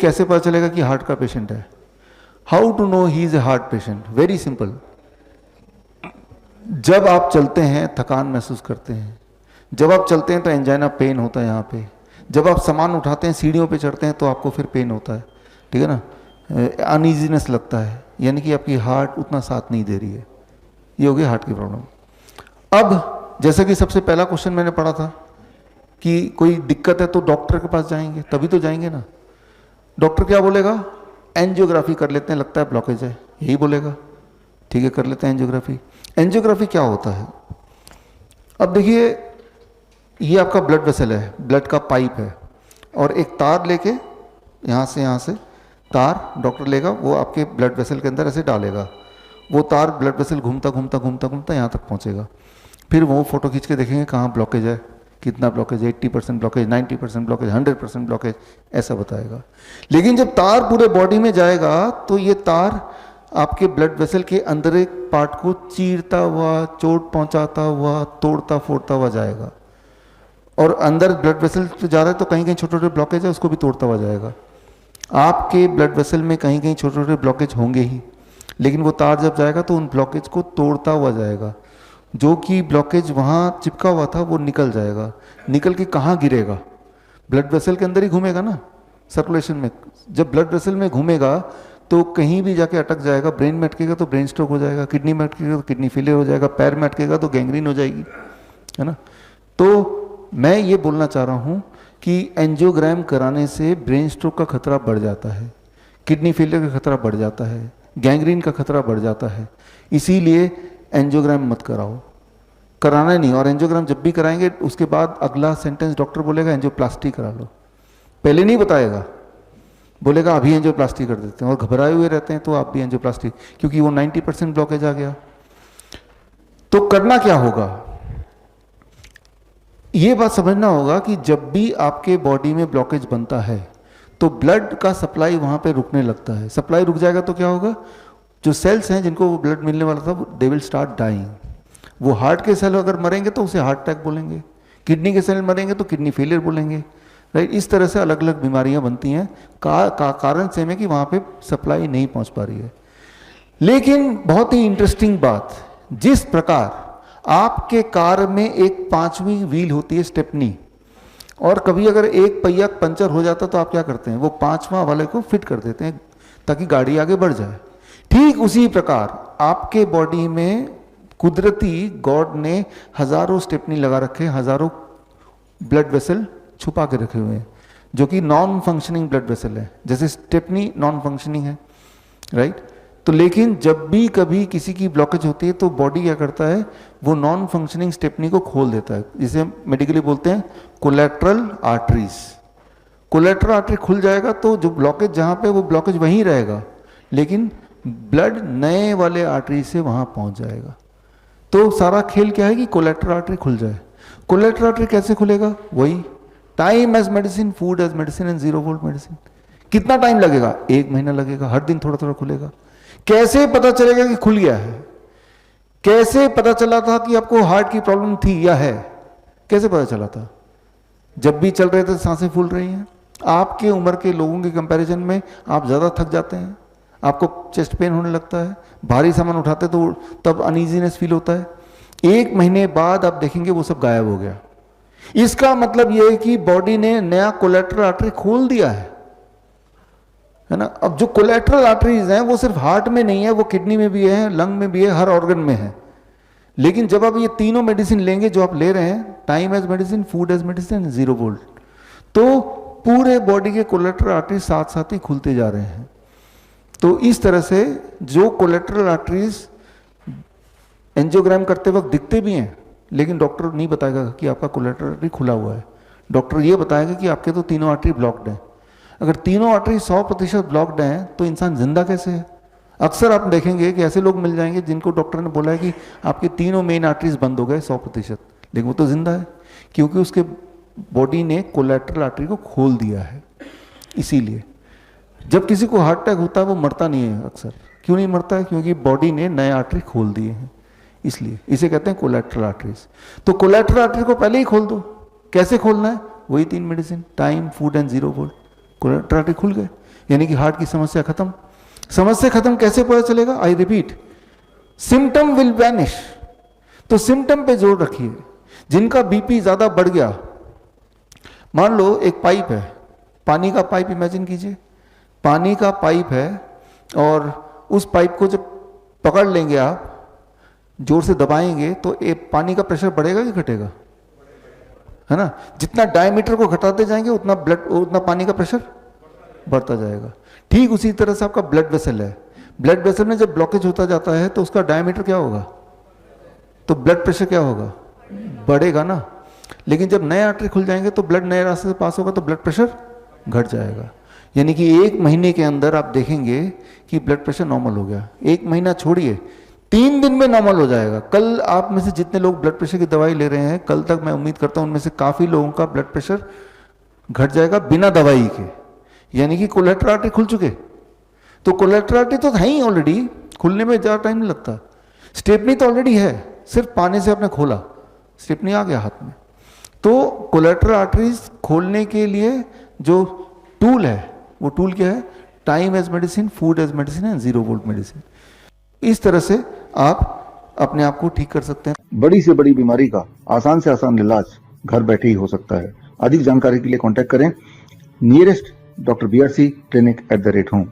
कैसे पता चलेगा कि हार्ट का पेशेंट है? How to know he is a heart patient? Very simple. जब आप चलते हैं थकान महसूस करते हैं, जब आप चलते हैं तो एंजाइना पेन होता है यहाँ पे, जब आप सामान उठाते हैं सीढ़ियों पे चढ़ते हैं तो आपको फिर पेन होता है, ठीक है ना, अनईजीनेस लगता है, यानी कि आपकी हार्ट उतना साथ नहीं दे रही है। ये हो गई हार्ट की प्रॉब्लम। अब जैसे कि सबसे पहला क्वेश्चन मैंने पढ़ा था कि कोई दिक्कत है तो डॉक्टर के पास जाएंगे, तभी तो जाएंगे ना। डॉक्टर क्या बोलेगा? एंजियोग्राफी कर लेते हैं, लगता है ब्लॉकेज है, यही बोलेगा। ठीक है, कर लेते हैं एंजियोग्राफी। एंजियोग्राफी क्या होता है? अब देखिए, ये आपका ब्लड वेसल है, ब्लड का पाइप है, और एक तार लेके यहाँ से तार डॉक्टर लेगा, वो आपके ब्लड वेसल के अंदर ऐसे डालेगा। वो तार ब्लड वेसल घूमता यहाँ तक पहुँचेगा। फिर वो फोटो खींच के देखेंगे कहाँ ब्लॉकेज है, कितना ब्लॉकेज है, 80% ब्लॉकेज, 90% ब्लॉकेज, 100% ब्लॉकेज, ऐसा बताएगा। लेकिन जब तार पूरे बॉडी में जाएगा तो ये तार आपके ब्लड वेसल के अंदर एक पार्ट को चीरता हुआ, चोट पहुंचाता हुआ, तोड़ता फोड़ता हुआ जाएगा। और अंदर ब्लड वेसल जा रहा है तो कहीं कहीं छोटे छोटे ब्लॉकेज है, उसको भी तोड़ता हुआ जाएगा। आपके ब्लड वेसल में कहीं कहीं छोटे छोटे ब्लॉकेज होंगे ही, लेकिन वो तार जब जाएगा तो उन ब्लॉकेज को तोड़ता हुआ जाएगा। जो कि ब्लॉकेज वहाँ चिपका हुआ था वो निकल जाएगा। निकल के कहाँ गिरेगा? ब्लड वेसल के अंदर ही घूमेगा ना, सर्कुलेशन में। जब ब्लड वेसल में घूमेगा तो कहीं भी जाके अटक जाएगा। ब्रेन में अटकेगा तो ब्रेन स्ट्रोक हो जाएगा, किडनी में अटकेगा तो किडनी फेलियर हो जाएगा, पैर में अटकेगा तो गैंग्रीन हो जाएगी, है ना। तो मैं ये बोलना चाह रहा हूँ कि एंजियोग्राम कराने से ब्रेन स्ट्रोक का खतरा बढ़ जाता है, किडनी फेलियर का खतरा बढ़ जाता है, गैंग्रीन का खतरा बढ़ जाता है। इसीलिए एंजियोग्राम मत कराओ, कराना नहीं। और एंजियोग्राम जब भी कराएंगे उसके बाद अगला सेंटेंस डॉक्टर बोलेगा एंजियोप्लास्टी करा लो। पहले नहीं बताएगा, बोलेगा अभी एंजियोप्लास्टी कर देते हैं, और घबराए हुए रहते हैं तो आप भी एंजियोप्लास्टी, क्योंकि वो 90% ब्लॉकेज आ गया। तो करना क्या होगा? ये बात समझना होगा कि जब भी आपके बॉडी में ब्लॉकेज बनता है तो ब्लड का सप्लाई वहां पे रुकने लगता है। सप्लाई रुक जाएगा तो क्या होगा? जो सेल्स हैं जिनको वो ब्लड मिलने वाला था दे विल स्टार्ट डाइंग। वो हार्ट के सेल अगर मरेंगे तो उसे हार्ट अटैक बोलेंगे, किडनी के सेल मरेंगे तो किडनी फेलियर बोलेंगे, राइट। इस तरह से अलग अलग बीमारियां बनती हैं कारण से में कि वहां पे सप्लाई नहीं पहुंच पा रही है। लेकिन बहुत ही इंटरेस्टिंग बात, जिस प्रकार आपके कार में एक 5वीं व्हील होती है स्टेपनी, और कभी अगर एक पहिया पंचर हो जाता तो आप क्या करते हैं? वो 5वां वाले को फिट कर देते हैं ताकि गाड़ी आगे बढ़ जाए। ठीक उसी प्रकार आपके बॉडी में कुदरती गॉड ने हजारों स्टेपनी लगा रखे, हजारों ब्लड वेसल छुपा के रखे हुए हैं, जो कि नॉन फंक्शनिंग ब्लड वेसल है। जैसे स्टेपनी नॉन फंक्शनिंग है, राइट। तो लेकिन जब भी कभी किसी की ब्लॉकेज होती है तो बॉडी क्या करता है? वो नॉन फंक्शनिंग स्टेपनी को खोल देता है, जिसे मेडिकली बोलते हैं कोलेट्रल आर्टरीज। कोलेट्रल आर्टरी खुल जाएगा तो जो ब्लॉकेज, जहां पे वो ब्लॉकेज वहीं रहेगा, लेकिन ब्लड नए वाले आर्टरी से वहां पहुंच जाएगा। तो सारा खेल क्या है कि कोलेट्रल आर्टरी खुल जाए। कोलेट्रल आर्टरी कैसे खुलेगा? वही time as medicine, food as medicine and 0 volt medicine. कितना टाइम लगेगा? 1 महीना लगेगा, हर दिन थोड़ा थोड़ा खुलेगा। कैसे पता चलेगा कि खुल गया है? कैसे पता चला था कि आपको हार्ट की प्रॉब्लम थी या है? कैसे पता चला था? जब भी चल रहे थे सांसें फूल रही हैं। आपके उम्र के लोगों के कंपैरिजन में आप ज्यादा थक जाते हैं, आपको चेस्ट पेन होने लगता है, भारी सामान उठाते तो तब अनईजीनेस फील होता है। 1 महीने बाद आप देखेंगे वो सब गायब हो गया। इसका मतलब यह है कि बॉडी ने नया कोलेट्रल आर्टरी खोल दिया है ना। अब जो कोलेट्रल आर्टरीज हैं वो सिर्फ हार्ट में नहीं है, वो किडनी में भी है, लंग में भी है, हर ऑर्गन में है। लेकिन जब आप ये तीनों मेडिसिन लेंगे जो आप ले रहे हैं, time as medicine, food as medicine, 0 volt, तो पूरे बॉडी के कोलेट्रल आर्टरीज साथ साथ ही खुलते जा रहे हैं। तो इस तरह से जो कोलेट्रल आर्टरीज एंजियोग्राम करते वक्त दिखते भी हैं, लेकिन डॉक्टर नहीं बताएगा कि आपका कोलेट्रल आर्टरी खुला हुआ है। डॉक्टर ये बताएगा कि आपके तो तीनों आर्टरी ब्लॉक्ड हैं। अगर तीनों आर्टरी 100% ब्लॉक्ड हैं तो इंसान जिंदा कैसे है? अक्सर आप देखेंगे कि ऐसे लोग मिल जाएंगे जिनको डॉक्टर ने बोला है कि आपके तीनों मेन आर्टरीज बंद हो गए 100%, लेकिन वो तो जिंदा है, क्योंकि उसके बॉडी ने कोलेट्रल आर्टरी को खोल दिया है। इसीलिए जब किसी को हार्ट अटैक होता है वो मरता नहीं है अक्सर। क्यों नहीं मरता है? क्योंकि बॉडी ने नए आर्टरी खोल दिए हैं, इसलिए इसे कहते हैं कोलेट्रल आर्टरीज। तो कोलेट्रल आर्टरी को पहले ही खोल दो। कैसे खोलना है? वही 3 medicine, time, food and 0 volt. Collateral artery खुल गए। यानी कि हार्ट की समस्या खत्म। समस्या खत्म कैसे पता चलेगा? I repeat, symptom will vanish. तो सिम्टम पे जोर रखिए। जिनका बीपी ज्यादा बढ़ गया, मान लो एक पाइप है, पानी का पाइप इमेजिन कीजिए, पानी का पाइप है और उस पाइप को जब पकड़ लेंगे आप, जोर से दबाएंगे तो पानी का प्रेशर बढ़ेगा कि घटेगा? है ना? जितना डायमीटर को घटाते जाएंगे उतना पानी का प्रेशर बढ़ता जाएगा। ठीक उसी तरह से आपका ब्लड वेसल है, ब्लड वेसल में जब ब्लॉकेज होता जाता है तो उसका डायमीटर क्या होगा? तो ब्लड प्रेशर क्या होगा? बढ़ेगा ना। लेकिन जब नए आर्टरी खुल जाएंगे तो ब्लड नए रास्ते से पास होगा तो ब्लड प्रेशर घट जाएगा। यानी कि 1 महीने के अंदर आप देखेंगे कि ब्लड प्रेशर नॉर्मल हो गया। 1 महीना छोड़िए, 3 दिन में नॉर्मल हो जाएगा। कल आप में से जितने लोग ब्लड प्रेशर की दवाई ले रहे हैं, कल तक मैं उम्मीद करता हूं उनमें से काफी लोगों का ब्लड प्रेशर घट जाएगा बिना दवाई के। यानी कि कोलेटरल आर्टरी खुल चुके। तो कोलेटरल आर्टरी तो है ही ऑलरेडी, खुलने में ज़्यादा टाइम नहीं लगता। स्टेपनी तो ऑलरेडी है, सिर्फ पानी से आपने खोला, स्टेपनी आ गया हाथ में। तो कोलेटरल आर्टरीज खोलने के लिए जो टूल है, वो टूल क्या है? Time as medicine, food as medicine and 0 volt medicine. इस तरह से आप अपने आप को ठीक कर सकते हैं। बड़ी से बड़ी बीमारी का आसान से आसान इलाज घर बैठे ही हो सकता है। अधिक जानकारी के लिए कांटेक्ट करें nearest doctor BRC clinic @ home.